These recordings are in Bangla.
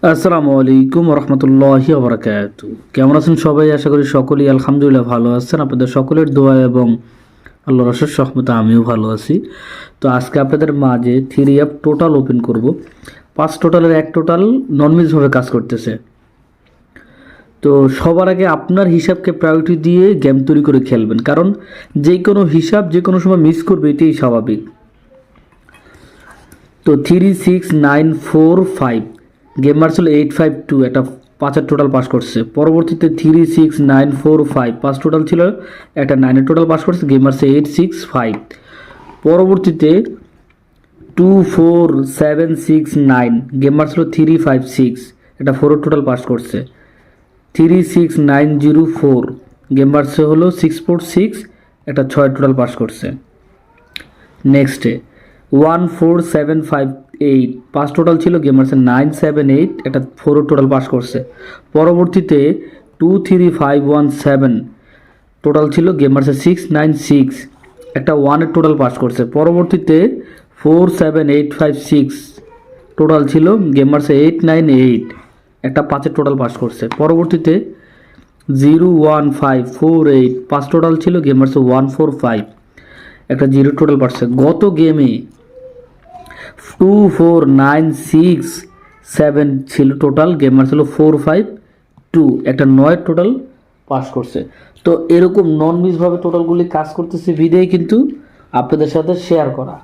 আসসালামু আলাইকুম রহমতুল্লাহি ওবরাকাতু। কেমন আছেন সবাই? আশা করি সকলেই আলহামদুলিল্লাহ ভালো আছেন। আপনাদের সকলের দোয়া এবং আল্লাহর অশেষ রহমতে আমিও ভালো আছি। তো আজকে আপনাদের মাঝে থ্রি অ্যাপ টোটাল ওপেন করব। 5 টোটালের এক টোটাল ননমিসভাবে কাজ করতেছে। তো সবার আগে আপনার হিসাবকে প্রায়োরিটি দিয়ে গেম তৈরি করে খেলবেন, কারণ যে কোনো হিসাব যে কোনো সময় মিস করবে, এটাই স্বাভাবিক। তো 36945 গেম মার ছিল 852, একটা 5-এর টোটাল পাস করছে। পরবর্তীতে 36945 পাস টোটাল ছিল, একটা 9-এর টোটাল পাস করছে, গেম মারছে 865। পরবর্তীতে 24769 গেম মার ছিল 356, একটা 4-এর টোটাল পাস করছে। 36904 গেম মারছে হলো 646, একটা 6-এর টোটাল পাস করছে। নেক্সটে 14758 পাস টোটাল ছিল, গেম মারছে 978, একটা 4-এর টোটাল পাস করছে। পরবর্তীতে 23517 টোটাল ছিল, গেম মারছে 696, একটা 1-এর টোটাল পাস করছে। পরবর্তীতে 47856 টোটাল ছিল, গেম মারছে 898, একটা 5-এর টোটাল পাস করছে। পরবর্তীতে 01548 পাস টোটাল ছিল, গেম মারছে 145, একটা 0 টোটাল পাচ্ছে। গত গেমে 24967 ছিল টোটাল, গেমার ছিল 452, একটা 9 টোটাল পাস করছে। তো এরকম নন মিসভাবে টোটালগুলি কাজ করতেছে বিদেই কিন্তু আপনাদের সাথে শেয়ার করা।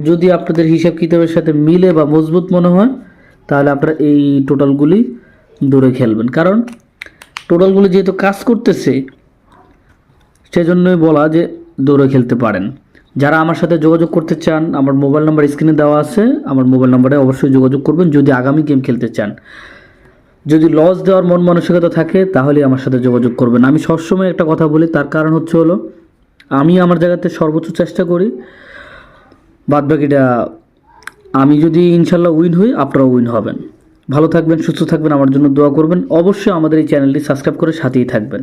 যদি আপনাদের হিসাব কিতাবের সাথে মিলে বা মজবুত মনে হয়, তাহলে আপনারা এই টোটালগুলি দূরে খেলবেন, কারণ টোটালগুলি যেহেতু কাজ করতেছে সেজন্যই বলা যে দৌড়ে খেলতে পারেন। যারা আমার সাথে যোগাযোগ করতে চান, আমার মোবাইল নাম্বার স্ক্রিনে দেওয়া আছে, আমার মোবাইল নাম্বারে অবশ্যই যোগাযোগ করবেন যদি আগামী গেম খেলতে চান। যদি লস দেওয়ার মন মানসিকতা থাকে তাহলে আমার সাথে যোগাযোগ করবেন। আমি সবসময় একটা কথা বলি, তার কারণ হলো আমি আমার জায়গাতে সর্বোচ্চ চেষ্টা করি, বাদবাকিটা আমি যদি ইনশাল্লাহ উইন হই, আপনারাও উইন হবেন। ভালো থাকবেন, সুস্থ থাকবেন, আমার জন্য দোয়া করবেন। অবশ্যই আমাদের এই চ্যানেলটি সাবস্ক্রাইব করে সাথেই থাকবেন।